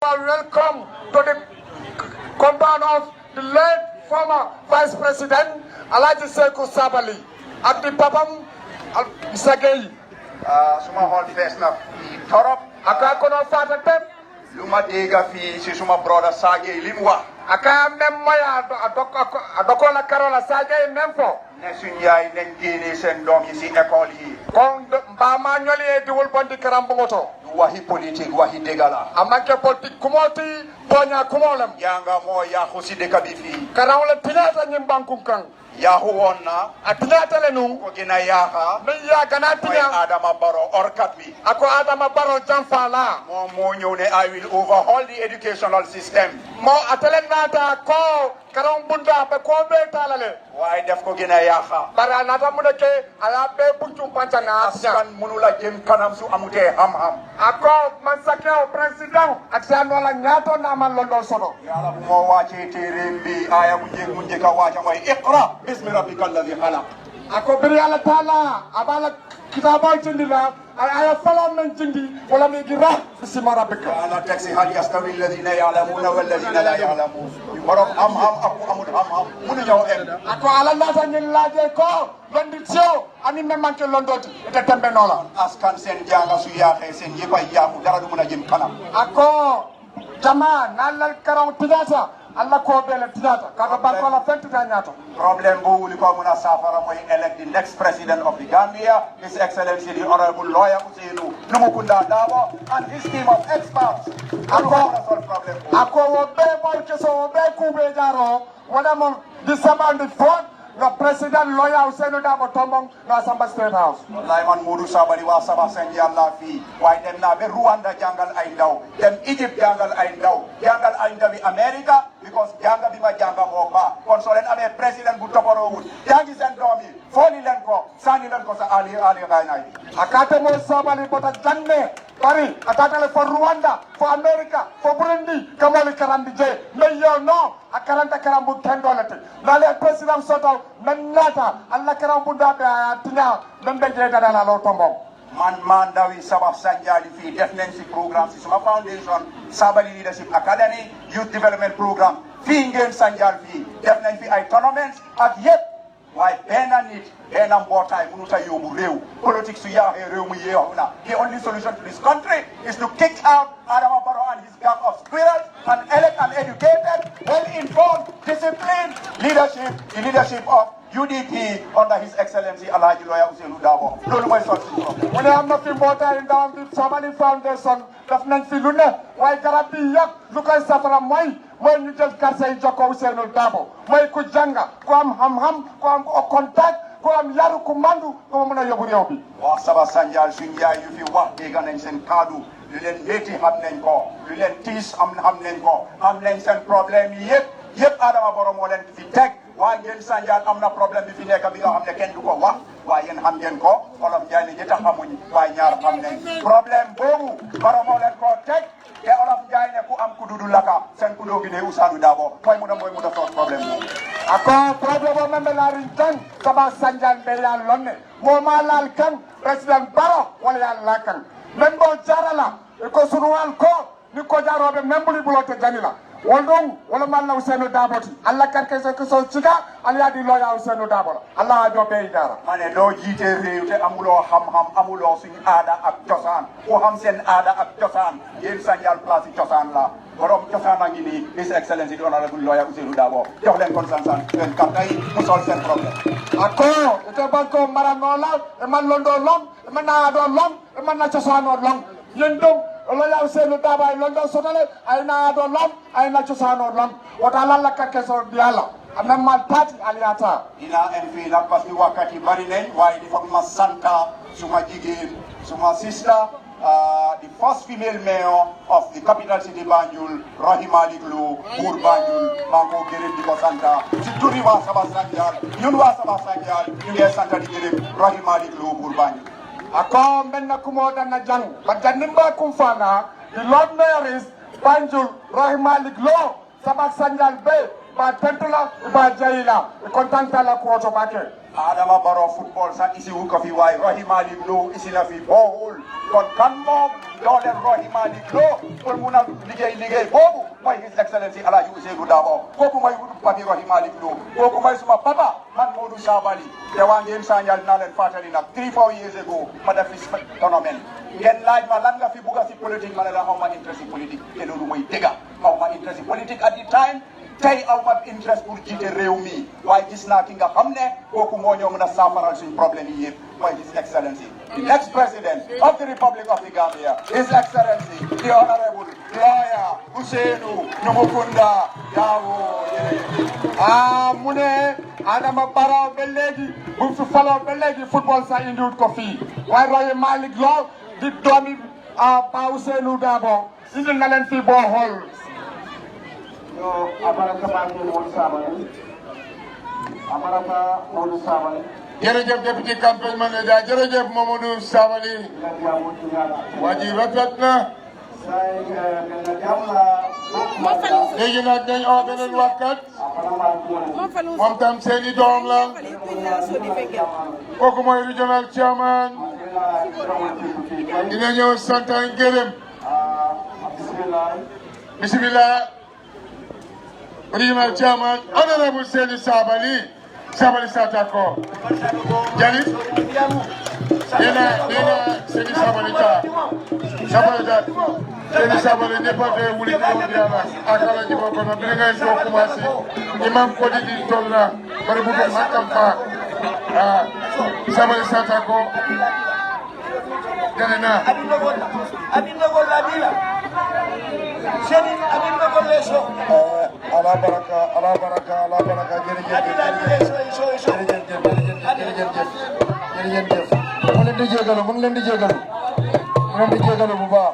warmal welcome to the compound of the late former Vice President Alhaji Seku Sabali ak di papam Mr. Gueye. Suma xol fees na torop. Aka kono fata pep. Lu ma dégg fii si suma brother Sagey li mu wax. Aka même moya adoko la Karola Sagey même fo. Ne suñ yaay nañ génne seen doom yi si école yi. Kon mbama ñoli e diwul bondi karambugoto. Waxi politique waxi dëgg la. Amanke politique kumoti toña kumolam. Yanga moo yaaxu si dëkk bi fii. Karawla tinata ñim bankum kan. Yaaxu woon na. A tinata le nu. Ko gina yaaxa. Min yaaga na mooy tiña. Adama Barrow orkat bi. Ako Adama Barrow janfa la. Moom moo ñëw ne I will overhaul the educational system. Mo atele nata ko karam bunda be ko be talale. waaye def ko gën a yaaxa. Bara nata mu ke ala be buntu pancana. askan mënu la jëm kanam su amutee xam-xam. Ako man sakeo president ak sa no la ñaato na man londo soto. yàlla bu moo wàccee téeréem bi aaya bu njëkk a wàcce mooy iqra bismi rabbika alladi xalaq. Ako biri ala taala abala kitabal jindila ay aya fala men jindi wala mi gira bismi rabbika. ala taxi hal yastawi alladina ya'lamuna walladina la ya'lamun. borom xam-xam ak ku amul xam-xam mënu ñëw em. Ako ala nata ñin laaje ko londi tio ani me manke londoti ite tembe nola. askan seen jànga su yaaxee seen yëpp ay yaaxu dara du mën a jëm kanam. Ako jama nalal karong tidata alla ko bele tidata kaga banko la fenti ta ñaato. problème boobu li ko mën a saafara mooy elect the next president of the Gambia, His Excellency the Honorable Lawyer Ousainou Numukunda Darboe and his team of experts. Ako wo be boy keso wo be kube jaro wala mo December the 4th the president Lawyer Ousainou Darboe tombong na Samba State House. wallahi man Modou Sabally waa Saba Sanji Allah fii waaye dem naa ba Rwanda jàngal ay ndaw dem Egypte jàngal ay ndaw ndawi America because jànga bi ma jànga moo baax kon soo leen amee président bu toppatoowul jàngi seen doom yi fooli leen ko sànni leen ko sa ali ngay nay Akate mo Sabally bota janne bari atatale for Rwanda for America for Burundi kamoli karandi je mais yo no akaranta karambu tendolete nale president soto men nata alla karambu dabe tinya men be je dana lo tombo. man maa ndawi Saba Sanjali fii def nañ si programme si suma foundation Sabally Leadership Academy Youth Development Programme fii ngeen Sanjal fii def nañ fi ay tournaments ak yëpp waaye benn nit benn mbootaay mënut a yóbbu réew politique su yaaxee réew mu yeexu na the only solution to this country is to kick out Adama Barrow and his gang of squirrels and elect an educated, well-informed, disciplined leadership, the leadership of UDP under His Excellency Alhaji Lawyer Ousainou Darboe loolu mooy sotti problème. mu ne am na fi mbootaay ndawam bi Sabally Foundation daf nañ fi lu ne waaye garab bi yëpp lu koy safara mooy ñu jël quartier yi jokkoo Ousainou Darboe mooy ku jànga ku am xam-xam ku am contact ku am yaru ku mandu ku mën a yóbbu réew bi. waa Saba Sanjal suñu yaay yu fi wax dégg nañ seen kaddu lu leen métti xam nañ ko lu leen tiis xam nañ ko xam nañ seen problème yi yëpp Adama Barrow moo leen fi teg waaye ngeen Sanjal am na problème bi fi nekk bi nga xam ne kenn du ko wax waaye yéen xam ngeen ko Olof Njaay ne ñett xamuñ waaye ñaar xam nañ problème boobu Barrow moo leen ko teg te Olof Njaay ne ku am ku dudu laka seen ku doogi ne Ousainou Darboe mooy mu da soos problème boobu. Ako problème o membe larin tan Saba Sanjal be ya lonne mo ma lal kan president Barrow wala ya la kan men bo jarala ko sunuwal ko ni ko jarobe membuli bulote janila woldon wala man Ousainou Darboe ti alla karke so ko so cika alla di Lawyer Ousainou Darboe alla do be dara ma ne doo jiite réew te amuloo xam-xam amuloo suñu aada ak cosaan ku xam seen aada ak cosaan yéen Sanjal place cosaan la borom cosaan a ngi nii His Excellency the Honorable Lawyer Ousainou Darboe jox leen kon sansan leen karta yi mu sol seen problème. Ako ite banko maranola e man londo long e man naado long e man na cosano long yen dong Lawyer Ousainou Darboe ay londo sotale ay naado long ay na cosano long wota lalla kakke so diala amna mal tati aliata dinaa en fii nag parce que wakkati bari nañ waaye di foog ma santa suma jigéen suma sister the first female mayor of the capital city Banjul Rahima Liglo Buur Banjul maa ngi ko gërëm di ko santa si turi waa Saba Sanjal ñun waa Saba Sanjal ñu ngi santa di gërëm Rahima Liglo Buur Banjul. Ako menna kumo dana jang bajanimba kumfana the Lord Mayor is Banjul Rahima Liglo Saba Sanjal be ba tentula ba jayila kontanta la ko to bake Adama Barrow football sa isi wuka fi way Rahima Liblo isi la fi bohol kon kan moom doole Rahima Liblo pour mun a liggéey boobu mooy His Excellency Alhaji Ousainou Darboe kooku mooy papi Rahima Liblo kooku mooy suma papa man Modou Sabally te waa ngeen sañal naa leen fàttali nag 3-4 years ago ma def fi tournament ngeen laaj ma lan nga fi bugg si politique ma ne la xaw ma interest si politique te loolu mooy dëgg xaw ma interest si politique at the time tey aw ma interest pour jiite réew mi waaye gis naa ki nga xam ne kooku moo ñëw mën a saafaral suñ problème yi yëpp mooy His Excellency the next president of the Republic of the Gambia His Excellency the Honorable Lawyer Ousainou Numukunda Darboe mu ne Adama Barrow ba léegi bu fi faloo ba léegi football sax indiwut ko fii waaye Rohey Malick Lowe di doomi Ba Ousainou Darboe indi na leen fii boo xool yo abaraka ba ko Modou Sabally abaraka Modou Sabally jërëjëf député campagne manager jërëjëf Mamadou Sabally waa ji rafet na léegi nag dañ oo beneen waxkat moom tam seeni doom la kooku mooy regional chairman dina ñëw sant ak gërëm bismillah regional chairman honorable Seydou Sabally Satako jali nena Seydou Sabally ta Seydou Sabally ne pas de wuli ko diala akala jibo ko no bi ngay do commencé imam ko di tolna bari bu makam pa Sabally Satako janena adina go ladila seni adina go leso ala baraka jërëjëf mu leen di jégalu bu baax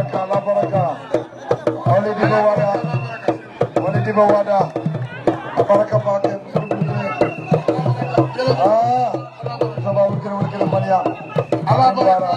ala baraka wale diba wada baraka baake sababu kele mania ala baraka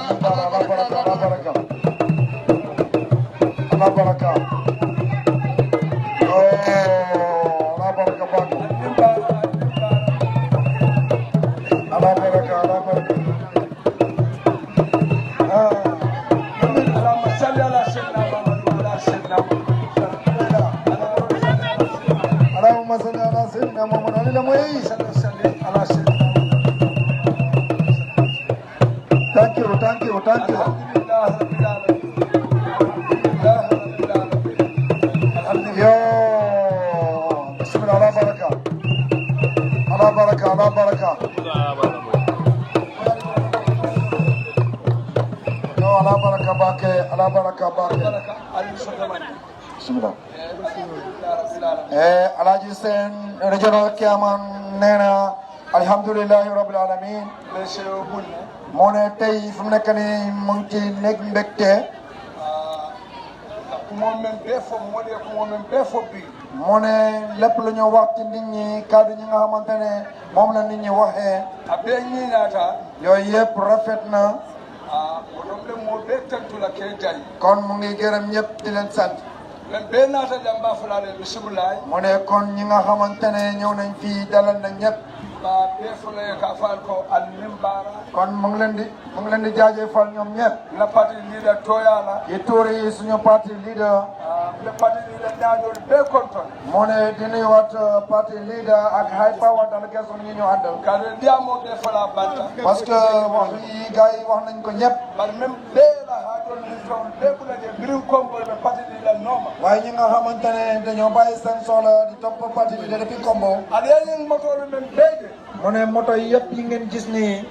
Thank you. Yo, bismillah, ala baraka. Yo, ala baraka bake. Bismillah. Alhaji Sen, regional chairman, nena, alhamdulillahi rabbil alamin. moo ne tey fu mu nekk nii mu ngi ci nekk mbégte. moo ne lépp lu ñu wax ci nit ñi kàddu ñi nga xamante ne moom la nit ñi waxee. yooyu yëpp rafet na. kon mu ngi gërëm ñëpp di leen sant. mu ne kon ñi nga xamante ne ñëw nañ fii dalal na ñëpp. kon mu ngi leen di jaajëfal ñoom ñëpp. la parti leader toyala yi tuuri yi suñu parti leader. le parti leader ñaañol be konton. mu ne di nuyuwaat parti leader ak high power délégation yi ñu àndal. kare ndiamo be fala banta. parce que wax yi gars yi wax nañ ko ñëpp. bar même be la haajol ni ton be bu la je birim kombo be parti leader nooma. waaye ñi nga xamante ne dañoo bàyyi seen soxla di topp parti leader depuis Kombo. ale moto be même mu ne moto yëpp yi ngeen gis nii.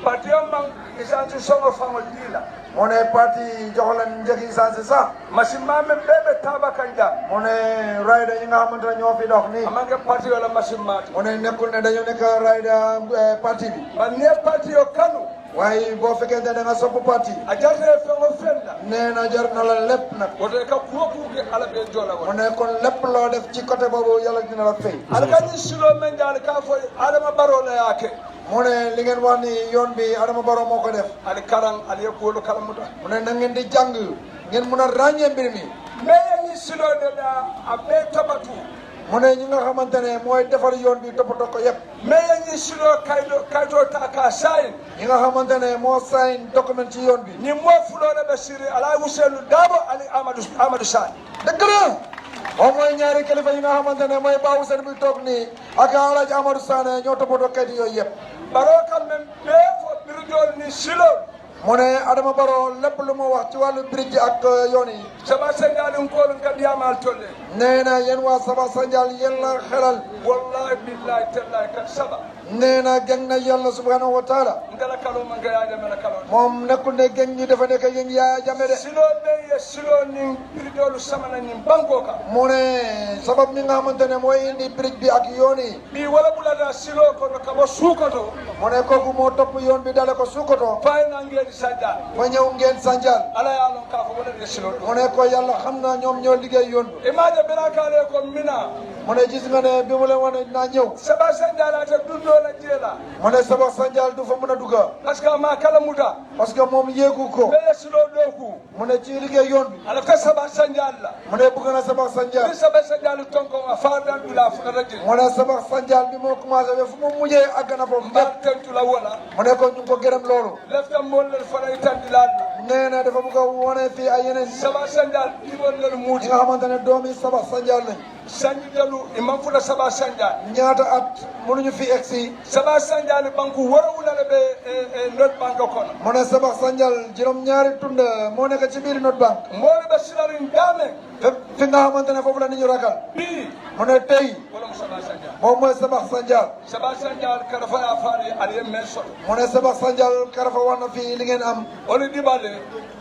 parti am man essence songo fango dila. mu ne parti jox leen njëg essence sax. machine ma même bébé Taba Kanja. mu ne rider yi nga xamante ne ñoo fi dox nii. amange parti wala machine maati. mu ne nekkul ne dañoo nekk rider parti bi. man ne parti yo kanu. waaye boo fekkee ne da nga sopp parti. a jarne fango fenda. nee na jar na la lépp nag. woto ka kuwo kuuke ala be jola mu ne kon lépp loo def ci côté boobu yàlla dina la fay. alkañi silo men jaal ka fo Adama Barrow la yaake mu ne li ngeen wax ni yoon bi Adama Barrow moo ko def ali karan ali yekkuwolu kalamuta mu ne na ngeen di jàng ngeen mun a ràññee mbir mi mais ñi silode da a bee tabatu mu ne ñi nga xamante ne mooy defar yoon bi toppatoo ko yëpp mais ñi silo kayto ta ka sayin ñi nga xamante ne moo sign document ci yoon bi ni mo fulode be siri ala Ousseynou Dabo ali Amadou Sane dëgg la moom mooy ñaari kilifa yi nga xamante ne mooy Ba Ousseyn bi toog nii ak Alaaji Amadou Sané ñoo toppatoo kayit yooyu yëpp Barrow kam men bee fo birjol ni silo mu ne Adama Barrow lépp lu mu wax ci wàllu bridge ak yoon yi sama sengadin kolon ka diamal tolle nee na yéen waa Saba Sanjal yéen la xelal wallahi billahi tallahi kat saba nee na geng na yàlla subhanahu wa taala ngala kalo man ga yaade mala kalo moom nekkul ne geng ñi dafa nekk geng yaa jame de silo be ye silo ni birjolu samana ni banko ka mu ne sabab mi nga xamante ne mooy indi bridge bi ak yoon yi bi wala bulada silo ko ka bo suukoto mu ne kooku moo topp yoon bi dale ko Suukoto fay na ngeen sajja ba ñëw ngeen Sanjal ala ya lon ka fo wala de silo do mu ne ko yàlla xam na ñoom ñoo liggéey yoon bi imaje berakale ko mina mu ne gis nga ne bi mu leen wane naa ñëw saba senjala ta dundo la jela mu ne Saba Sanjal du fa mën a dugga parce que ma kala muta parce que moom yéegu ko be silo do ku mu ne ci liggéey yoon bi ala ka saba senjala mu ne bëgg na Saba Sanjal ni saba senjala tonko a faada dula fa rajil mu ne Saba Sanjal bi moo commencé ba fu mu mujjee àgg na foofu mbar tentu la wala mu ne ko ñu ngi ko gërëm loolu lefta mon le fara itandilal nee na dafa bëgg a wane fii ay yeneen saba senjal dibon le ñi muti nga xamante ne doomi Saba Sanjal lañ sanji dalu imam fula saba senjal ñaata at mënuñu fi egsi saba senjal banku worawula le be not banko kono mu ne Saba Sanjal juróom-ñaari tund moo nekk ci biir North Bank moolu be silarin dame fépp fi nga xamante ne foofu la nit ñu ragal bi mu ne tey wala mo saba senjal moom mooy Saba Sanjal saba senjal kada fa ya faari ali men soto mu ne Saba Sanjal karafa wax na fii li ngeen am oli dibale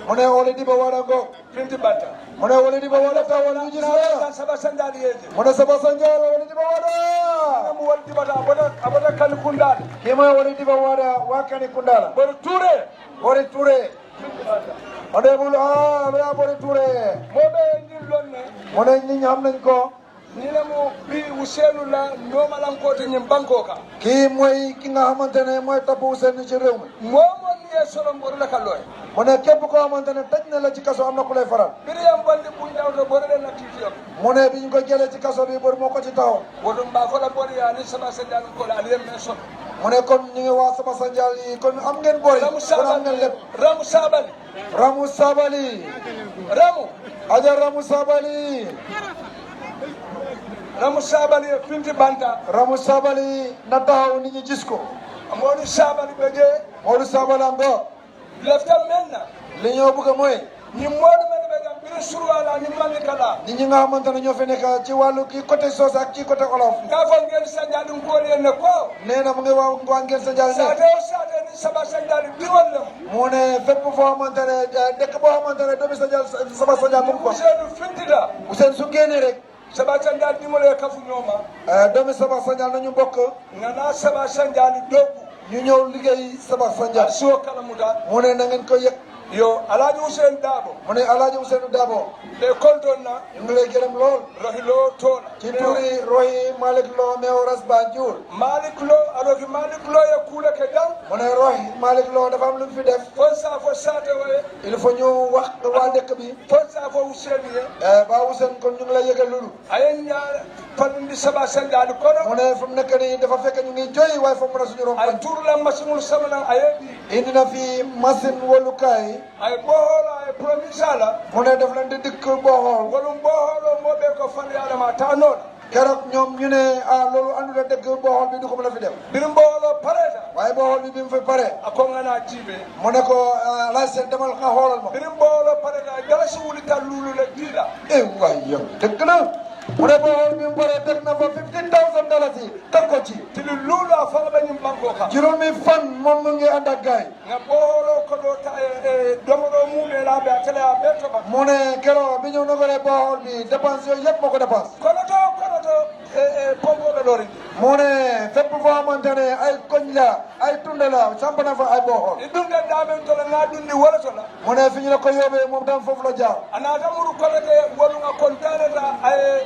mu ne wala di ba wara ngo finti batta mu ne wala di ba wara ta wala gis la saba senjal yeje mu ne Saba Sanjal wala di ba wara mo wal dibata abada kan kundal kii mooy wala di ba wara waa Kani Kundala bor touré Bori Touré mu ne bul ya Bori Touré mo be ngir lonne mu ne nit ñi xam nañ ko ni la mo bi Ousseynou la nomalan ko te ñim banko ka kii mooy ki nga xamante ne mooy topp Ousseynou ci réew mi momo ni e solo mbor la kaloy mu ne képp koo xamante ne tëj na la ci kaso am na ku lay faral biriyam bandi bu ñawto bor le na titiyam mu ne bi ñu ko jëlee ci kaso bi bor moo ko ci taxaw wodum ba ko la bor ya ni sama senjal ko la ali men soto mu ne kon ñu ngi waa Saba Sanjal yi kon am ngeen bor yi ramu kon am ngeen lépp ramu sabali Ramu Sabali ramu Aja Ramu Sabali ramu sabali e finti banta Ramu Sabali na taxaw nit ñi gis ko amoni sabali be je Modou Sabali ngo lefta menna li ñoo bëgg mooy ni modu men be gam bir surwala ni man kala nit ñi nga xamante ne ñoo fi nekk ci wàllu kii côté Soose ak ci côté Olof ka fo ngeen sanjal ko le ne ko nee na mu ngi waa ngeen Sanjal ne sate ni saba sanjal diwol le mu ne fépp foo xamante ne dëkk boo xamante ne doomi Sanjal Saba Sanjal mu ngi ko Ousseynou fintida Ousseynou su génnee rek saba sanjal dimole kafu ñoma doomi Saba Sanjal nañu bokk ngana saba sanjal dogu ñu ñëw liggéey Saba Sanjal so kala muda mu ne na ngeen ko yëg yo Alaaji Ousseynou Dabo mu ne Alaaji Ousseynou Dabo be kontonna ñu ngi lay gërëm lool rohilo tola ci turi Rohi Malick Lo meew Ras Banjul Malick Lo aloki Malick Lo ye kuule ke jam mu ne Rohi Malick Lo dafa am lu mu fi def fon sa fo sate waye il faut ñu wax waa dëkk bi fon sa fo Ousseynou ye Ba Ousseynou kon ñu ngi lay yëgal loolu ayen ñaar fanindi saba sanjal kono mu ne fu mu nekk nii dafa fekk ñu ngi jooy waaye fa mu ne suñu ay ronkoñ turla masimul samana ayedi indi na fi machine wolukaay ay boholo ay provinciala mu ne daf leen di dikk boo xool wolum boholo moɓe ko fali adama tanola keroog ñoom ñu ne loolu andu la dëkk boo xool bi du ko mën a fi def birum boholo pareta waaye boo xool bi bi mu fi pare a kongana jiɓe mu ne ko laaj seen demal nga xoolal ma birum boholo pareta galasi wulita lulule diila waay yow dëgg la mu ne boo xool bi mu pare teg na fa $50,000 yi teg ko ci tili lulu a fanga ɓe ñim banko ka juróomi fan moom mu ngi ànd ak gaay nga boholo koɗo ta domoɗo mumeɗaɓe a télé a ɓe toɓa mu ne keroog bi ñu nogoree boo xool bi dépense yooyu yëpp moo ko dépense konoto pombo be lori mu ne fépp foo xamante ne ay koñ la ay tunde la samp na fa ay boxol e dum da damen to la na dundi wala to la mu ne fi ñu la ko yóbbee moom tam foofu la jaar anata muru ko ke wolu nga kontane ta ay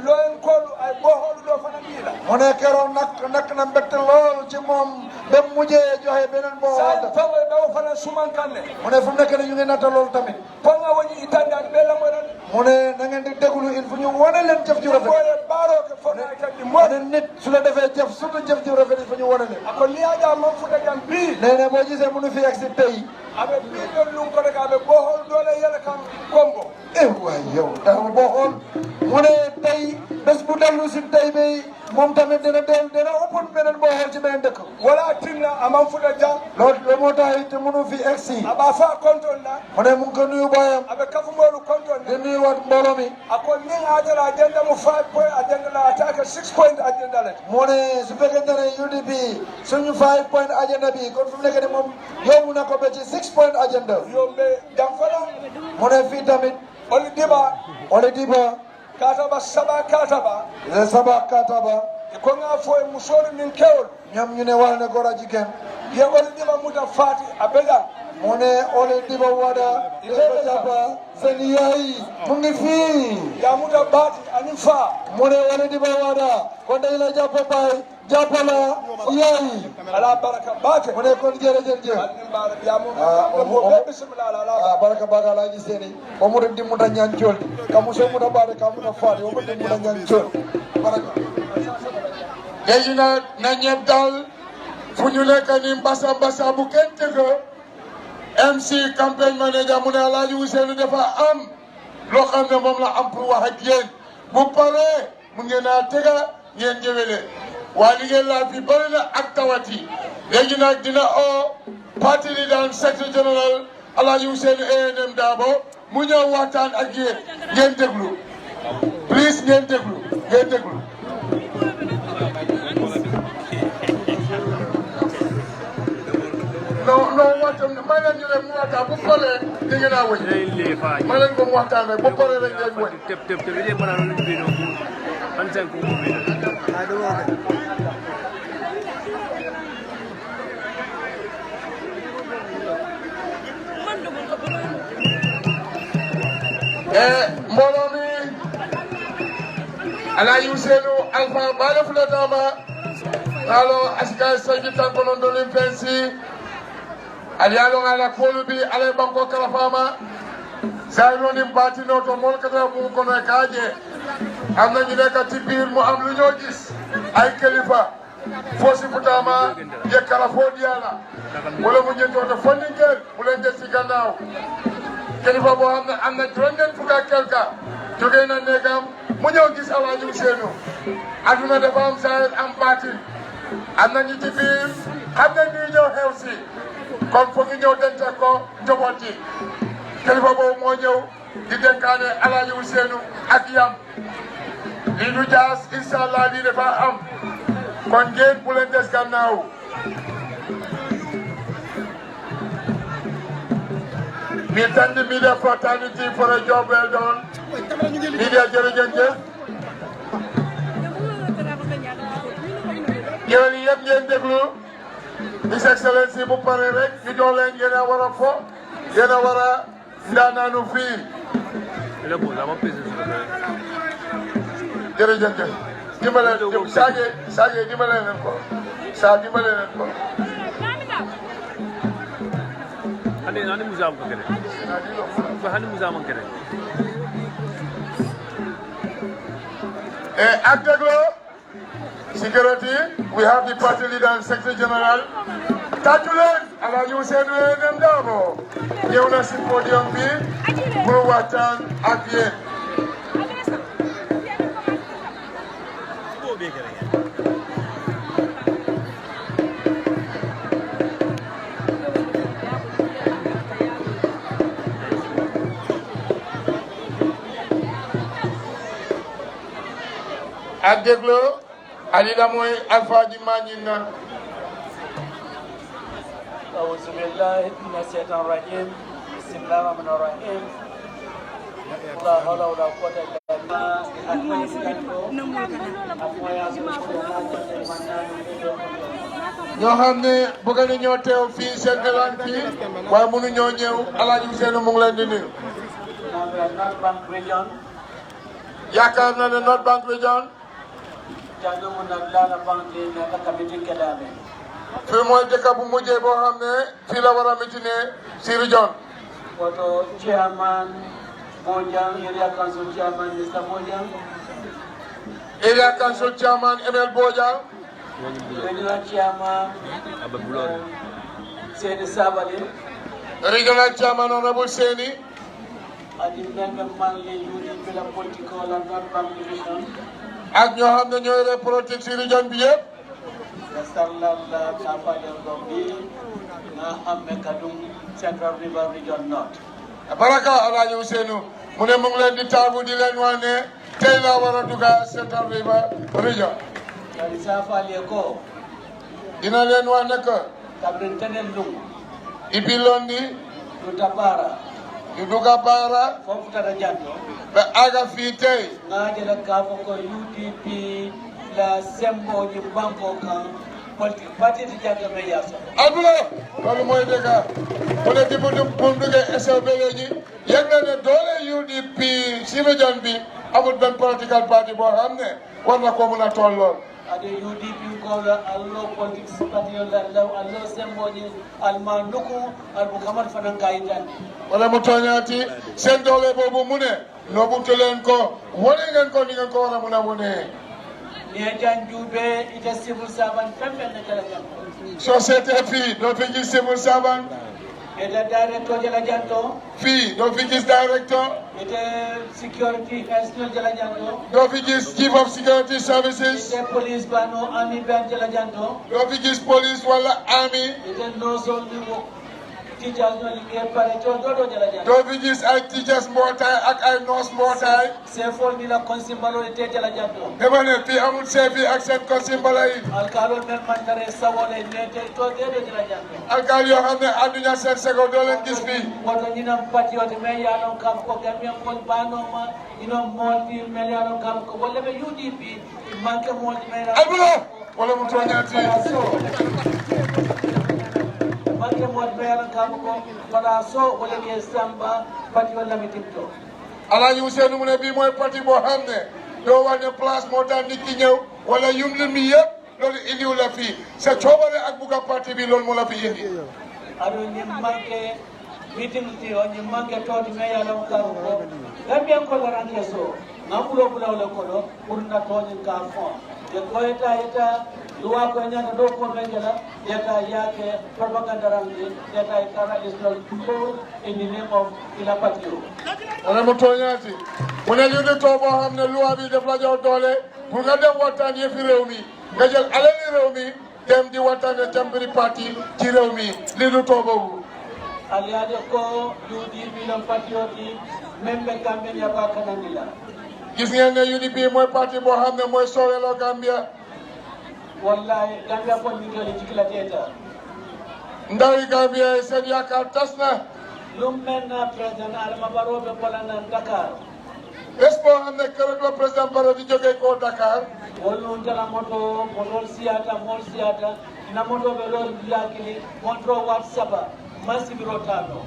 loen kolu ay boholu do fana bila mu ne keroon nak na mbégte lool ci moom ba mujjee joxe beneen boxol sa fawo be fana suman kanne mu ne fu mu nekk ne ñu ngi natta lool tamit ponga woni itanda be la moran mu ne na ngeen di déglu il faut ñu wane leen jëf ju rafet baro ke fona itandi mo mu ne nit su la defee jëf surtout jëf ju rafet il faut ñu wane leen ako liaja man futa jam bi nee na boo gisee mënu fi agsi tey abe bi do lum ko rek abe bohol dole yele kam kombo waay yow daaw boxol mu ne tey bés bu dellu si tey bi moom tamit dina ëppoon beneen boxol ci beneen dëkk wala tinna aman futa jam loolu moo tax it mënu fi agsi aba fa konton na mu ne mu ngi ko nuyu baayam abe kafu molu konton di nuyu waat mbooloo mi ako nin ajala agenda mu 5 point agenda la attaque 6 point agenda la mu ne su fekkente ne UDP suñu 5 point agenda bi kon fu mu nekk ni moom yóbbu na ko ba ci 6 point agenda yombe jam fala mu ne fii tamit oli diba kataba saba kataba saba kataba ko nga fo e musolu min kewol ñoom ñu ne wax ne gora jigéen ye oli diba muta fati abeja mu ne oli diba wada ɓe jaba sen yayi mu ngi fii ya muta bati anin fa mu ne oli diba wada ko ndey la jàpp bay jàppala yayi ala baraka bate mu ne kon jërëjëf anin bara ya mu mo be bismillah ala baraka baga la giseni o mo di muta ñaan ciol ka mo so muta bare ka muta faade o mo di muta ñaan ciol baraka léegi nag na ñëpp dal fu ñu nekk ni mbasa bu kenn tëgg MC campagne manager mu ne Alaaji Ousseynou dafa am loo xam ne moom la am pour wax ak yéen bu paree mu ngeen a tëgga ngeen ñëwele waa li ngeen laal fi bëri na ak tawati léegi nag dina o parti leader secrétaire général Alaaji Ousseynou ANM Darboe mu ñëw waxtaan ak yéen ngeen déglu please ngeen déglu non waxtaan may leen ñu ne mu waxtaan bu paree di ngeen a wëñ may leen ko mu waxtaan rek bu paree rek ngeen wëñ mbooloo mi Alaaji Ousseynou Alpha Bale Fulatama ngalo asika sanji tankono ndolin pensi aliyalo ngala kolu bi alay banko kala fama sayno ni batino to mol kata mu kono kaaje am na ñu nekk ci biir mu am lu ñoo gis ay kilifa fosi futama je kala fodiala wala mu ñento to fondingel mu leen des ci gannaaw kilifa boo xam ne am na juróom-ñeent fukk ak quelque jógee na néegam mu ñëw gis Alaaji Ousseynou aduna dafa am saa am baatin am na ñu ci biir xam nañ ñuy ñëw xew si kon foog ñu ñëw dente ko njaboot yi kilifa boobu moo ñëw di dénkaane Alaaji Ousseynou ak yam lii du jaas incha allah lii dafa am kon ngeen bu leen des gannaaw we thank the media fraternity for a job well done. Media jërëjëf. Yéen yëpp ngeen déglu His Excellency bu pare rek ñu jox leen yéen a war a fo yéen a war a ndaanaanu fii. Jërëjëf. dimbale Saage dimbale leen ko dimbale leen ko. Hani muzaam ko kene hani muzaam ko kene Agdeglo security we have the party leader and secretary general Tatulen Alaaji Ousseynou ANM Darboe ñëw na si podium bi pour waxtaan ak yéen ak déglo alila mooy alpha ji mañinna أعوذ بالله من الشيطان الرجيم بسم الله الرحمن الرحيم لا حول ولا قوة إلا بالله ñoo xam ne bëgg nañoo teew fii seen élan fii waaye mënuñoo ñëw Alaaji Ousseynou mu ngi leen di nuyu. yaakaar na ne North Bank Region. fii mooy dëkk bu mujjee boo xam ne fii la war a mitine si région. Photo chairman Bojang, area council chairman Mr. Bojang. Area council chairman Emel Bojang. Regional chairman Seni Sabali. Regional chairman Honorable Seni. Adi member Manley UDP la political and North Bank Division. ak ñoo xam ne ñooy re politique si région bi yëpp. Nasarlalla Kafaja Gombi na Amme Kadum Central River Region North. Baraka Alaaji Ousseynou mu ne mu ngi leen di taabu di leen wax ne tey la war a dugg Central River Region. Kali Safali ko dina leen wax ne que. Kabrin Tenel Lung. Ibi Londi. Tutapara. du dugga Baara. Fofu tata janto. ba aga fii tey. Nga jëla kafo ko UDP la sembo ni banko kan politique parti di janto me yaso. Adula loolu mooy dëgg mu ne di bu duggee SOB léegi yëg na ne doole UDP si région bi amul benn political party boo xam ne war na ko mun a tolloo. Ade UDP ko la allo politics parti la allo sembo ni alma nuku albu kamal fanan kaitan. wala mu tooñaati seen doole boobu mu ne noobutu leen ko wane ngeen ko ni ngeen ko war a mun a wane. Ni jan jube ita civil servant pembe na kala janto. soo seetee fii doo fi gis civil servant. Ita director jala janto. fii doo fi gis director. Ita security national jala janto. doo fi gis chief of security services. Ita police bano army ban jala janto. doo fi gis police wala army. Ita no so ni wo teachers no liggéey pare coo dodo jala janto. doo fi gis ay teachers mbootaay ak ay nurse mbootaay. Sefol ni la consimbalo ite jala janto. dama ne fii amul chef yi ak seen consimbala yi. Alkalo men mandare sawole nete to dedo jala janto. alkaal yoo xam ne ànduñu seen sego doo leen gis fii. Woto ñinam patriote me yanon kam ko Gambian ko banoma ino molti me yanon kam ko wala be UDP manke molti me Albulo wala mu tooñaati. manke molti me yanon kam ko wala so wala ke samba patriote la mitimto. Alaaji Ousseynou mu ne bii mooy parti boo xam ne doo wax ne place moo tax nit ki ñëw wala yum li mi yëpp loolu indiw la fii sa coobare ak bugga parti bi loolu moo la fi indi. Ado ñi manke meeting ti o ñi manke toti me yanon kam ko Gambian ko waranke so ngamulo bulawle ko do pour na toni ka fon de ko eta luwa ko nyana do ko mengela yata yake propaganda rangi yata kara islam ko in the name of ila patio. wala mu tooñaati mu ne lii di too boo xam ne loi bi def la jox doole pour nga dem waxtaan yëfi réew mi nga jël alali réew mi dem di waxtaane jàmbiri parti ci réew mi lii du too boobu. Aliade ko UDP la patrioti membe Gambia ya ba kanandila. gis ngeen ne UDP mooy parti boo xam ne mooy sooweloo Gambia. Wallahi Gambia ko ni joli jikla teta. ndawi Gambia yi seen yaakaar tas na. Lum menna president Adama Barrow be bolana Dakar. bés boo xam ne keroog la président Barrow di jógee koo Dakar. Wolu jala moto mol siata ina moto be lor yakili montro WhatsApp masibiro tano.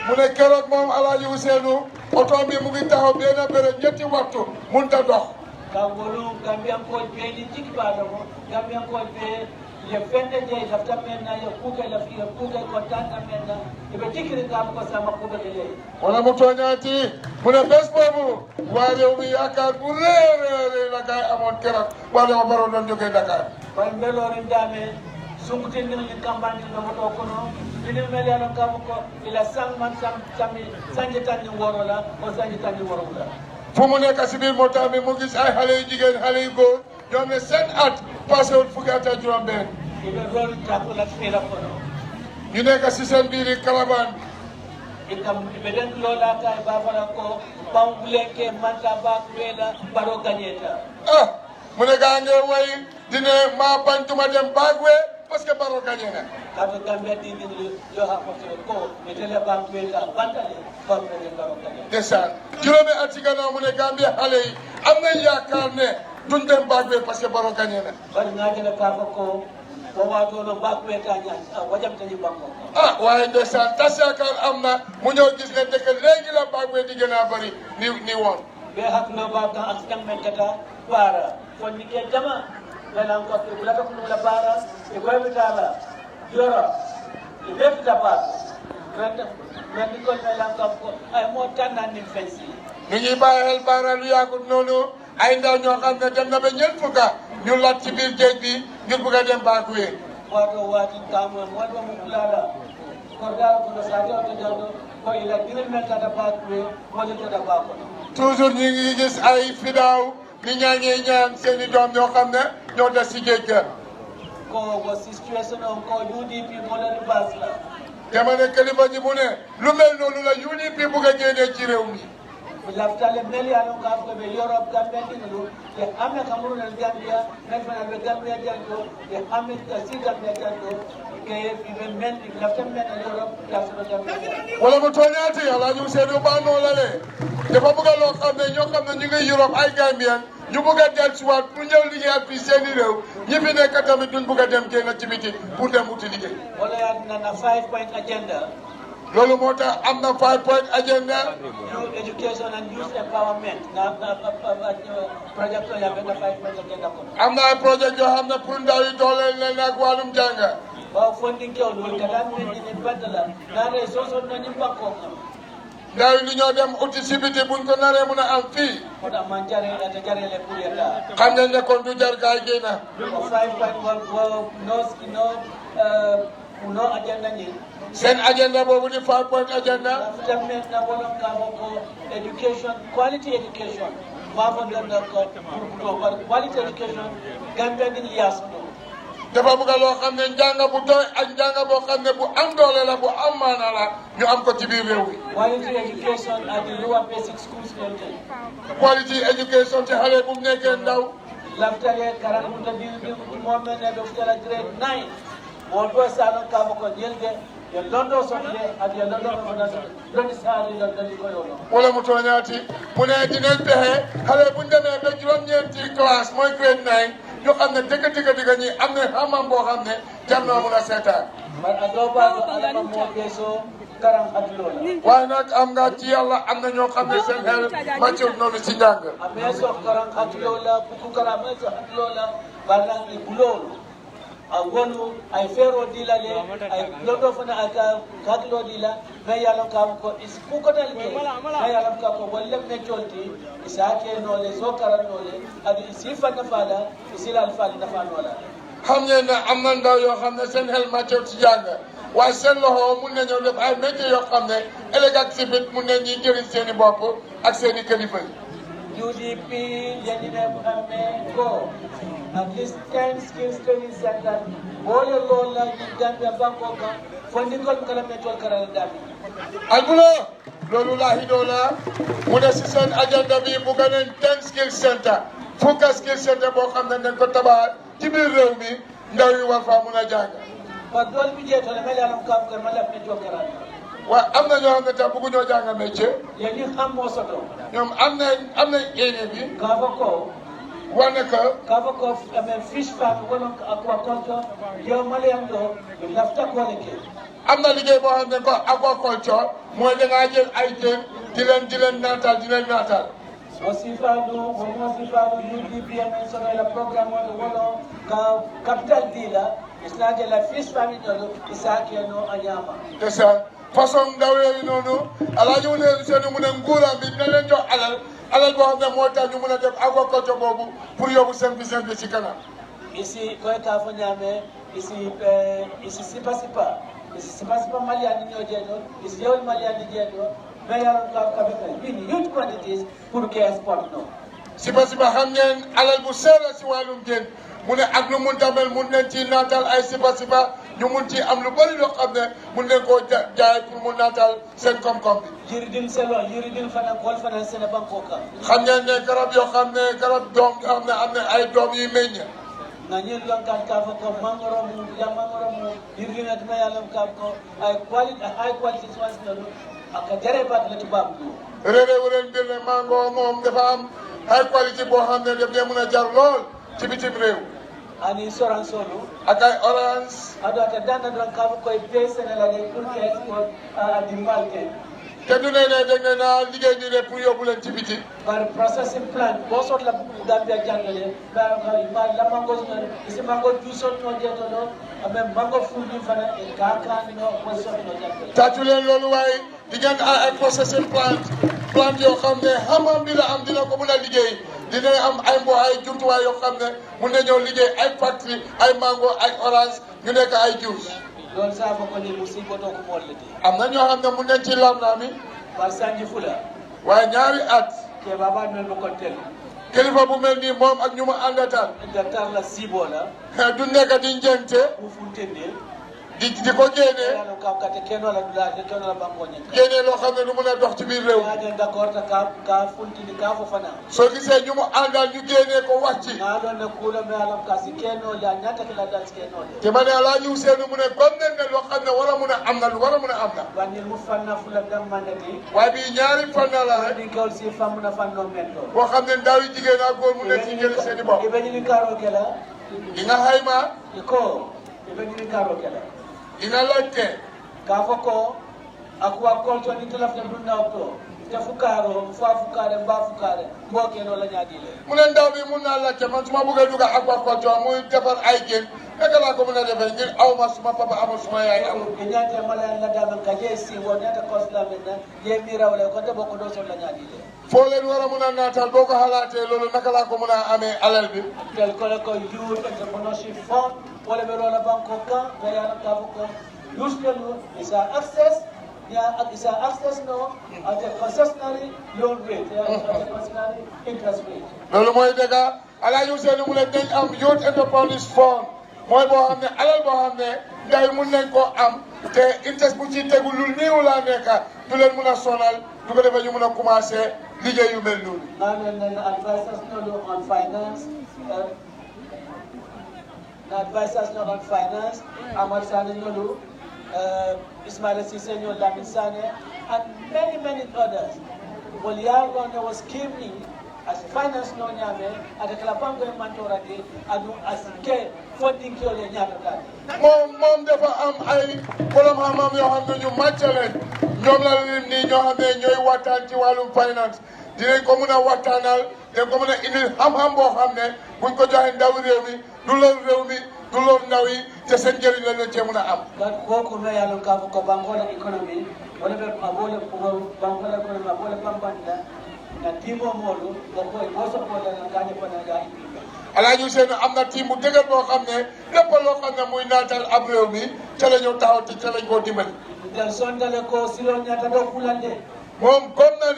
mu ne keroog moom Alaaji Ousseynou oto bi mu ngi taxaw benn béré ñetti waxtu mënut a dox. Ka wolu Gambian ko be ni jikba do Gambian ko be ye fende je lafta menna ye kuke la fi kuke ko tata menna ibe tikiri kam ko sama kuke le. wala mu tooñaati mu ne bés boobu waa réew mi yaakaar bu réeréeré la gaay amoon keroog waa dama Barrow doon jógee Dakar. Koy mbelorin dame sungutin ni campagne no moto kono ni meli ala kam ko ila samman sami sanji tan ni worola o sanji tan ni worola. fu mu nekk si biir moo tax mi mu gis ay xale yu jigéen xale yu góor ñoom ne seen at passé wul fukki at ak juróom-benn. Ibe rol tapu la fela kono. ñu nekk si seen biir caravane. Ikam ibe den lola kay ba fala ko pambuleke manta ba kwela baro ganyeta. mu ne gaa nge way dine maa bañ tuma dem Bagwe parce que Barrow gagné na. kato Gambia di ngi yo ha ko etele bank be ka bantale ko be Barrow gagné ndeysaan juróomi at ci gannaaw mu ne Gambia xale yi am nañ yaakaar ne duñ dem baag be parce que Barrow gagné na. bari ngajele ka ko wato no bank be ka ñaan wajam tani banko waaye ndeysaan tas yaakaar am na mu ñëw gis ne dëkk léegi la baag be di gën a bari ni woon. be hakno ba ka ak tam men kata para fon ni ke jama belan ko ke bula ko la para e ko bitala yoro e be bitaba renda men ko belan ko ay mo tanan ni fensi ñu ngi bàyyi xel baara lu yàggut noonu ay ndaw ñoo xam ne dem na ba ñeent fukka ñu lat ci biir géej bi ngir bëgg a dem baag we wato wati kamo mo do mo kulala ko dal ko sa do to jado ko ila dina men kata ba ko mo le to da ba ko toujours ñu ngi gis ay fidaaw ni ñaañee ñaan seen i doom ñoo xam ne ñoo des ci géej ga. ko situation on ko UDP mo le bas la dama ne kilifa ji mu ne lu mel noonu la UDP bugg a génnee ci réew mi. laftale meli ano ka ko be Europe Gambia dinu e amna Cameroon and Gambia national be Gambia janto e amna si Gambia janto ke be men laftale men Europe laftale Gambia wala mu tooñaati ala ñu seedu ba noo la le dafa bëgg a loo xam ne ñoo xam ne ñu ngi Europe ay Gambien ñu bëgg a dellusiwaat pour ñëw liggéey fii seen i réew ñi fi nekk tamit duñ bëgg a dem génn ci biti pour dem uti liggéey. wala ya na 5-point agenda loolu moo tax am na 5-point agenda. youth education and youth empowerment na projet to ya benn 5-point agenda ko am na ay projet yoo xam ne pour ndaw yi dooleel leen ak wàllum jàng. waaw funding kew no kala men ni badala na re so no ni bakko ndaw yi ñoo dem uti si biti buñ ko naree mun a am fii. ko da man jare ata jare le pour yata xam nañ ne kon du jar gaay génn. 5.1 no agenda ni seen agenda boobu di 5-point agenda. government na wala ka ko education quality education ma fa ndanda ko pour quality education Gambia din lias no dafa bëgg loo xam ne njàng bu doy ak njàng boo xam ne bu am doole la bu am maana la ñu am ko ci biir réew mi. quality education at the lower basic schools level quality education ci xale bu mu nekkee ndaw. laftale karam to di mo men ne do fala grade 9 mo do sa ka ko jelde ye londo sotle ak ye londo ko na so londi saali londo ko yono wala mu tooñaati mu ne dinañ fexe xale bu ñu demee ba juróom-ñeenti classe mooy grade 9 ñu xam ne dëgg ñi am na xam-xam boo xam ne jar naa mun a seetaan. man adoba do ala mo beso karam ak lola waaye nag am nga ci yàlla am na ñoo xam ne seen xel màccul noonu ci njàng. ameso karam ak lola buku karam ameso ak lola balang ni bulol awonu ay fero dilale ay lodo fana aka kaklo dila me yalo ka ko is ku ko dal ke me yalo ka ko wallem ne tolti isake no le so karan no le adi sifa na fala isila al fala na fala wala xam ngeen ne am na ndaw yoo xam ne seen xel màccul ci jàng waaye seen loxo mun nañoo def ay métiers yoo xam ne ëllëg ak si bit mun nañ ñuy jëriñ seen i bopp ak seen i kilifa yi. UDP yandine ame ko at least 10 skills training center wole lola ni Gambia banko kan fondikol kala metol kala dami albulo loolu laa hidoo la mu ne si seen agenda bi bu gën a 10 skills center fukka skills center boo xam ne dañ ko tabax ci biir réew mi ndaw yi war faa mun a jàng. ba dol bi jeeto le mel alam kam ko mala metol kala waaye am na ñoo xam ne tam bëggu ñoo jàng métier yani xam mo soto ñoom am nañ yéene bi kafa ko wane que kafa ko ame fish farm wala aquaculture yo maliam do lafta ko leke am na liggéey boo xam ne ko aquaculture mooy da ngaa jël ay jën di leen naatal. wasifadu UDP ame sono la programme wala ka capital dila isnaje la fish farm do isake no anyama te sa façon ndaw yooyu noonu alaaji mu ne seeni mu ne nguuram bi dina leen jox alal boo xam ne moo tax ñu mun a def aquaculture boobu pour yóbbu seen business bi ci kanam. ici koy ka fo ñame ici sipa maliani ñoo jeedo ici yewol maliani jeedo mais yaron ka be bini huge quantities pour que export no sipa xam ngeen alal bu seera si wàllum jën mu ne ak lu mun tamel mun nañ ci naatal ay sipa ñu mun ci am lu bëri loo xam ne mun nañ koo jaay pour mu naatal seen koom-koom bi. yiridin fana gol fana sene banko ka xam ngeen ne garab yoo xam ne garab doom yoo xam ne am na ay doom yi meññ. Nanyin lang kan kafo ko mangoro mu ya mangoro mu dirina tuma ya lam kafo ay quality high quality ones no aka jare bat la tubab du rere wulen bir ne mango moom dafa am high quality boo xam ne daf dee mën a jar lool ci bitim réew ani soran solo ak ay orange ado ata danda don kafo ko pese na la de pour que export di malke te du ne dañ ne naa liggéey nii ne pour yóbbu leen ci biti par processing plant bo sot la Gambia jangale ba ma la mango isi mango du sot no jeto do abe mango fruit fana e kaka no ko sot no jangale tàccu leen loolu waaye di ngeen ay processing plant yoo xam ne xam-xam bi la am dina ko mën a liggéey dina am ay mbo ay jumtuwaay yoo xam ne mun na ñëw liggéey ay factory ay mango ay orange ñu nekk ay juice loolu saa ko ni musibo to ko mollete am na ñoo xam ne mun nañ ci lamnaami par sanji fula waaye ñaari at ke baba mel ko tel kilifa bu mel nii moom ak ñu ma àndataan dakar la sibo la du nekk di njente bu funtende di ko génnee yalo kam kate keno la dula de keno la bango nyen génnee loo xam ne du mën a dox ci biir réew ya de d'accord ta ka funtini ka fo fana soo gisee ñu mu àndal ñu génnee ko wàcc na do ne kula me alam ka si keno la nyata kala dal keno de te ma ne Alaaji Ousseynou mu ne comme ne loo xam ne war a mun a am na lu war a mun a am na wani mu fanna fula dam mandati waaye bii ñaari fan la rek ni ko si famu na fanno mendo boo xam ne ndaw yi jigéen ak góor mun na ci jël seen i bopp ibe ni karo kala di nga xayma ko ibe ni karo kala di nga laajte ka fo ko akwa kolto ni telafta dunna ko te fukaro fa fukare mba fukare mboke no la nyaadile mu ne ndaw bi mun naa laajte man su ma bëggee dugg aquaculture muy defar ay jën naka laa ko mën a defee ngir aw ma suma papa amul suma yaay amul ñaate mala la dama ka je si won ñaata kosla menna je mi rawle ko te bokko do so la nyaadile foo leen war a mun a naatal boo ko xalaatee loolu naka laa ko mën a amee alal bi tel ko ko youth entrepreneurship fund wala be rola banko kan be ya ka ko usually is access isa access no at a concessionary loan rate at a concessionary interest rate loolu mooy dëgg Alaaji Ousseynou mu ne dañ am youth entrepreneurs fund mooy boo xam ne alal boo xam ne ndaw yi mun nañ koo am te interest bu ci tegu lu néew laa nekka du leen mun a sonal du ko defee ñu mun a commencé liggéey yu mel noonu. advisors no on finance advisors no on finance Amar Sane no Ismaila Cisse no Lamin Sane and many others well ya one was scheming as finance no nyame at kala banko e mantora de adu aske funding ko le nyata moom dafa am ay borom xam-xam yoo xam ne ñu màcc leen ñoom la lim nii ñoo xam ne ñooy waxtaan ci wàllum finance dinañ ko mën a waxtaanal dinañ ko mën a indil xam-xam boo xam ne buñ ko joxe ndaw réew mi du loolu réew mi du loolu ndaw yi te seen njëriñ la leen cee mën a am. donc kooku no yàlla ka ko banko la économie wala be abole banko la économie abole pambanda na timo molu ko ko so ko la ka ni pana ga Alaaji Ousseynou am na team bu dëgër boo xam ne lépp loo xam ne muy naatal ab réew mi ca la ñu taxaw te ca lañ koo dimbali. dal sondale ko silo ñata do fulande moom comme na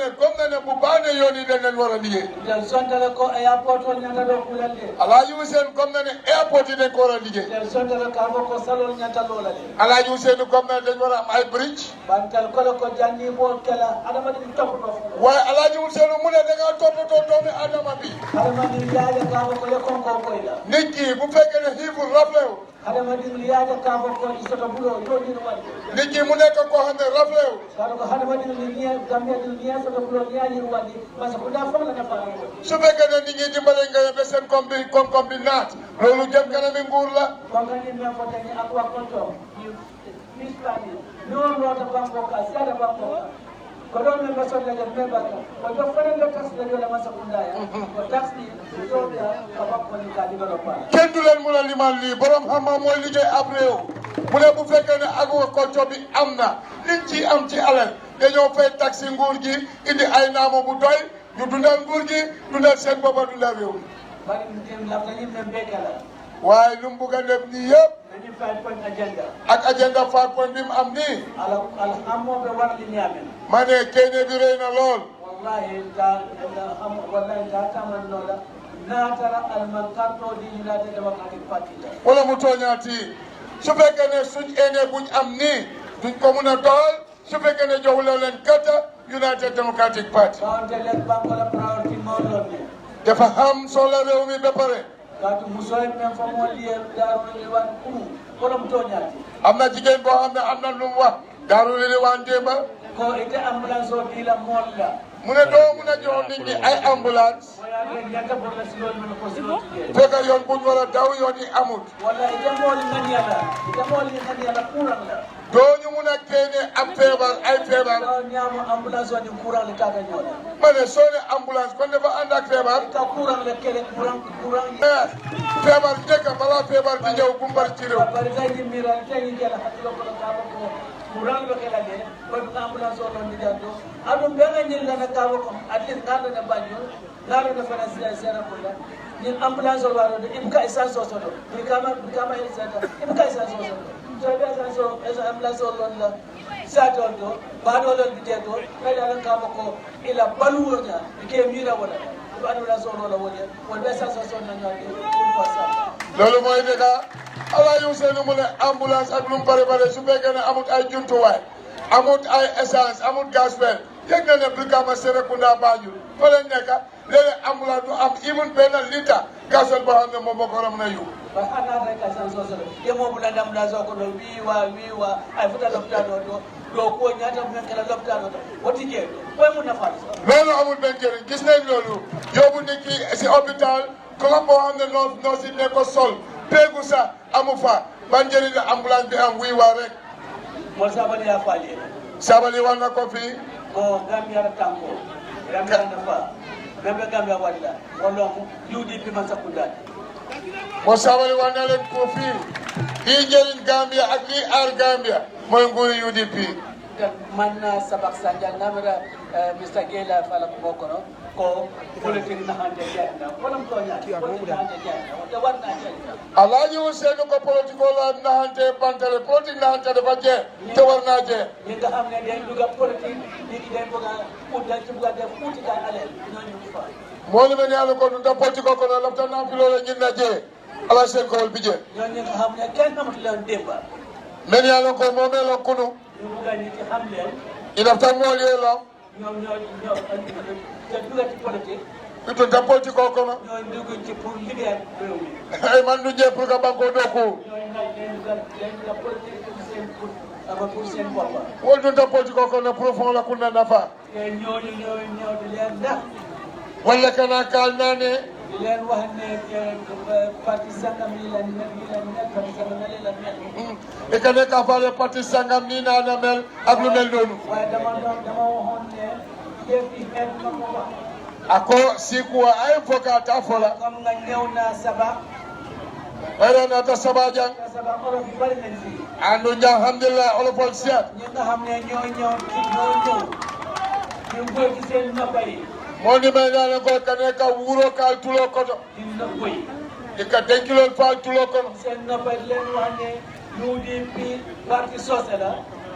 ne bu baax ne yoon yi dañ leen war a liggéey. dal sondale ko airport wol ñata do fulande Alaaji Ousseynou comme na ne airport yi dañ ko war a liggéey. dal sondale ka ko salol ñata lola le Alaaji Ousseynou comme na dañ war a am ay bridge. bantal ko janni bo kala adama di top do waaye Alaaji Ousseynou mu ne da ngaa toppatoo doomi adama bi. adama di yaade ka ko le konko koy la nit ki bu fekkee ne xiiful raflew. adama di yaade ka ko isoto bulo yo ni wadi nit ki mu nekk koo xam ne raflew. ko adama di ni Gambia di ni soto bulo ya ni wadi parce que da fam la na fa su fekkee ne nit ñi dimbale nga ba seen koom bi naat loolu jëm kanami nguur la. ko ngani me ko tani akwa konto ni plani no lota banko ka sada banko ko do me so de memba ko do fana le tax de la masa kundaya ko tax ni do ya ka banko ni ka developer kenn du leen mën a limal lii borom xam-xam mooy liggéey ab réew mu ne bu fekkee ne agriculture bi am na liñ ci am ci alal dañoo fay taxi nguur gi indi ay naamo bu doy ñu dundal nguur gi dundal seen boppa dundal réew mi. bari dem la dañu dem bekala waaye lu mu bugg a def nii yëpp dañu fay point agenda ak agenda 5 point bi mu am nii. alhammo be war li ñamen ma ne kéene bi rëy na lool. wallahi ta am wallahi ta taman no la na tara al mankato di United Democratic Party wala mu tooñaati su fekkee ne suñ eenee buñ am nii duñ ko mun a dool su fekkee ne joxuloo leen kata United Democratic Party. bawante len banko la priority mo lonni dafa xam solo réew mi ba pare. kaatu musoy men fa mo liye daaru li wan kumu borom toñaati am na jigéen boo xam ne am na lu mu wax Daaru Rilwan démba ko ite ambulance o dila molla mu ne doo mun a jox nit ñi ay ambulance waya ɓe ñanta borla silol men ko silotije fekk yoon buñ war a daw yoon yi amut walla ite mooli ngani yala courant la doo ñu mun a génne ab feebar ay feebar o ñaamo ambulance o ni courant le kaka ñoola ma ne soo ne ambulance kon dafa ànd ak feebar ka courant le kele courant feebar njëkk balaa feebar di ñëw bu mbar ci réew bari tay jimmira tawi kela hakkilo kono kaaba ko courant lo kela de koy ko ambulance o non ndi jando aɗum ɓe gañillana kaaba ko at least ngalɗone bañol ngalɗone fana sera kolla ñin ambulance o waɗode ibka essence o soto bikama essence ibka essence o soto soɓe essence ambulance o ɗon la satol to baɗolon bite to kadi aɗan kaaba ko ila baluwoña ike mira wona ɗum ambulance o ɗola woni wonɓe essence o sonnañoade ɗum fasa loolu mooy dëgg ala yu seenu mu ne ambulance ak lu mu bare bare su fekkee ne amut ay jumtuwaay amut ay essence amut gasoil yëg na ne Brikama Serekunda Banjul fa leen nekk léeg-léeg ambulance du am even benn litre gasoil boo xam ne moom moo ko war a mën a yóbbu. ba anata ka san so so ye mo bula dam da so ko do wiwa ay futa lopta do ko nyata men kala lopta do woti je ko mu na fa loolu amul benn njëriñ gis nañ loolu yóbbu nit ki si hôpital ko boo xam ne noo si ne ko sol péegu sax amu fa ban njëriñ la ambulance bi am wiwa rek. mo sabali ya faale sabali war na ko fii ko Gambia tanko Gambia na fa Gambia walla wala UDP man sakundani mo sabali war na leen ko fii lii njëriñ Gambia ak lii aar Gambia mooy nguuri UDP man sabak sanjal namira Mr. Gela fala ko kono ko politique na hande janda kono to nyaati politique na hande janda wala warna janda Alaaji Ousseynou ko politique la naxante bantale politique naxante dafa jeex te war naa jeex ñi nga xam ne dañ dugg politique nit ñi dañ bëgg a ut dañ ci bëgg a def uti ka alal ñooñu fa moo li men yàlla ko nda politique ko kono lafta naa fi loola ñin na jeex ala seen kowol bi jeex ñooñu nga xam ne kenn xamatu leen démba men yàlla ko moo meeloo kunu ñu bëgg a nit ci xam leen i lafta mool yee la ñoom ñoo te dugg ci politique itu nda politique ko kono ñooy dugg ci pour liggéey réew mi ay man du jeex pour que banko dooku ñooñu nag dañ dugg politique pour seen bopp wol du nda politique ko kono pour fond la kunna nafa te ñooñu ñooy ñëw di leen ndax walla kana kaal naa ne di leen wax ne parti sangam yi la mel parti sangam yi la mel i ka ne ka faale parti sangam nii naa na mel ak lu mel noonu waaye dama waxoon ne yëf yi xeet ma ko wax ako sikuwa ay foka ta fola comme nga ñëw naa saba wayra nata saba jang saba olof yi bari nañ fii andu njang alhamdulillah olofol siat ñi nga xam ne ñoo ñëw ñu koy ci seen noppa yi mo ni me ñane ko kane ka wuro ka tulo koto di noppa yi e ka denkilol fa tulo kono seen noppa yi leen wax ne UDP parti sosé la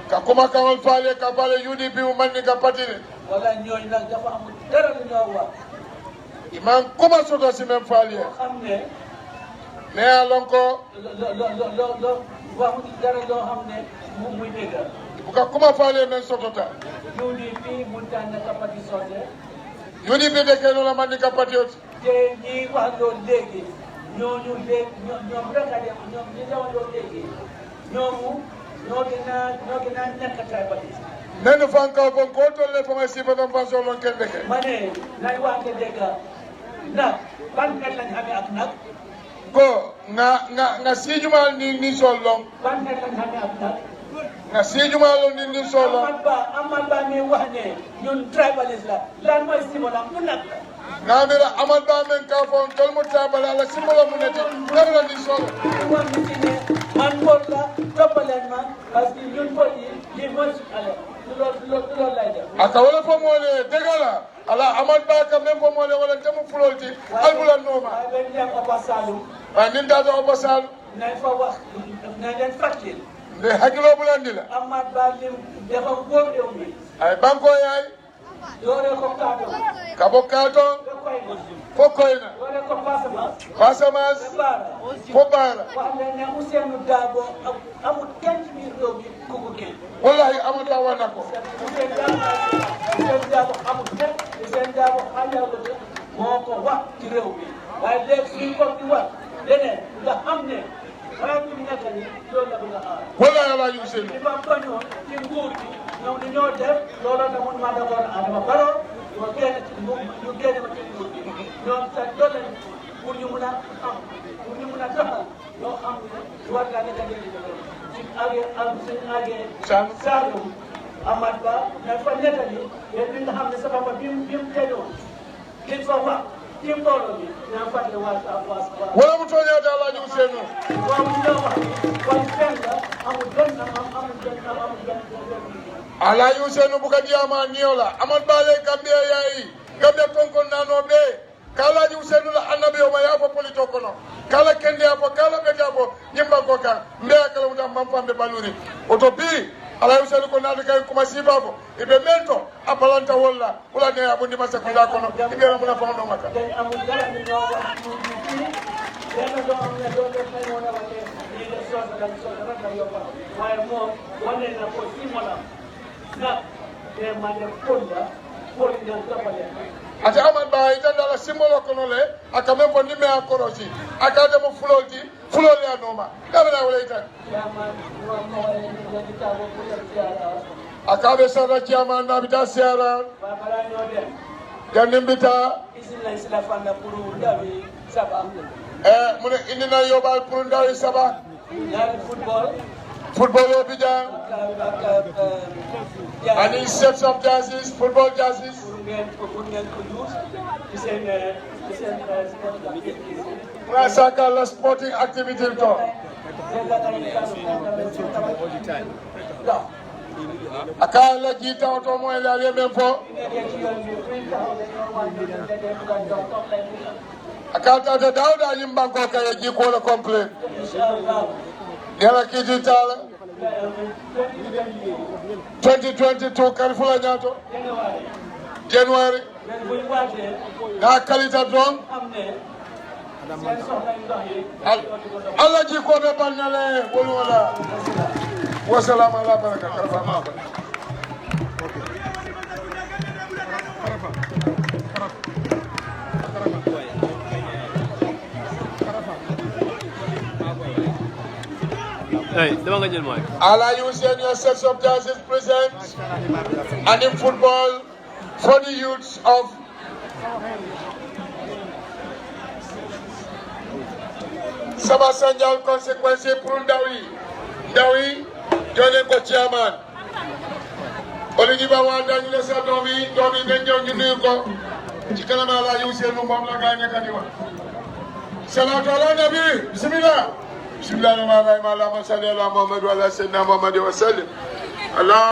ka kuma kawol faale ka faale UDP mu manni ka patine wala ñooñu nag dafa amul dara lu ñoo wax iman kuma soto si men faale xam ne ne alon ko lo waxul dara loo xam ne muy dégg buka kuma faale men sotota UDP mun taan na parti sosé UDP de ke no la manni ka patiot te ñi wax loolu léegi ñooñu léegi ñoom rek a dem ñoom ñi wax loolu léegi ñoomu ñoo gën a nekk tribaliste nenu fanka bon ko tolle fama sifa kam fan solon kende ke ma ne nañ wax dëgg nag ban xel lañ xamee ak nag ko nga sijumal ni solon ban xel lañ xamee ak nag nga sijumal ni solon Amat Bah mi wax ne ñun tribaliste la lan mooy simolam mu nag la ngamira Amat Bah men ka fon tol mo tabala ala simbolo mu neti ngara ni solo wax ni ci ne man Paul la toppaleen ma parce que ñun Paul yi lii mooy suñu ale loolu lay def aka wala fo mole degala ala Amat Bah ka men fo mole wala temu fulolti albula noma waaye ben dem Oba Saloum nin dado obasal nañ fa wax nañ leen fàttali de hakilo bulandila Amat Bah lim dafa góor réew mi ay banko yaay doore ko kaado kabo katon ba koy na fo koyna doore ko Casamance Casamance ba Baara fo bara wax leen ne Ousseynou Dabo amul kenn ci biir réew mi ku ko génn wallahi Amata wana ko Ousseynou Dabo amul kenn Ousseynou Dabo xaajaloo moo ko wax ci réew mi waaye léegi suñu ko di wax leneen nga xam ne xanaa ñu nekk ni loolu la bëgg a aar. wala Alaaji Ousseynou. li ma bañoon ci nguur gi ñoom li ñoo def looloo tax mun maa d'accord Adama Barrow ñu génn ci nguur ñu génn ma ci nguur gi ñoom sax doole pour ñu mun a am pour ñu mun a doxal loo xam ne war ngaa nekk di suñ àggee suñ àggee Saalum Amat Ba dafa nettali yéen li nga xam ne sa papa bi mu tëjoon li fa wax ci mbooloo bi naa fàtte wala mu tooñaate Alaaji Ousseynou. waaw li nga wax ni wàllu benn la amul benn amul benn. Alaaji Ousseynou buka diyama niyola Amat Ba le Gambia yayi Gambia tonkon nano be Alaaji Ousseynou la annabi o ma yafo polito kono kala kende yafo kala bete yafo nyimba ko kan mbe kala muta mamfambe baluri oto bi Alaaji Ousseynou ko nade kay kuma sibako ibe mento apalanta walla wala ne abundi masa ko da kono ibe ramuna fa ndo maka amul dara ni ñoo wax ci benn doo am ne doo def may wona wate ni de sosa rek la yobba waaye moom wane na ko ci mola na de mande fonda fori na tapale ate Amat Ba itanda la simbolo kono le akame ko nime akorosi akade mo fulolti fulole anoma dabena wala itan akabe sana chama na bita siara jandimbita isla fanda pour dawi saba mune indina yobal pour ndawi saba ñaari football obija any sets of jerseys football jerseys saka la sporting activity to akala jita auto mo la le même fo akata da dawda yimban ko kay ji ko la complet yala kijitala 2022 karfula nyato January na kalita don Allah ji ko be bannale wala wasalamu ala baraka karfama Hey, Alaaji Ousseynou sets of jerseys present and in football for the youths of Saba Sanjal consequence pour Ndawi jone ko chairman Olidi ba wanda ñu sa domi nga ñew ñu nuyu ko ci kanam Alaaji Ousseynou mom la gaay nekk di wax salatu ala nabi bismillah bismillahir rahmanir rahim allahumma salli ala muhammad wa ala sayyidina muhammad wa sallim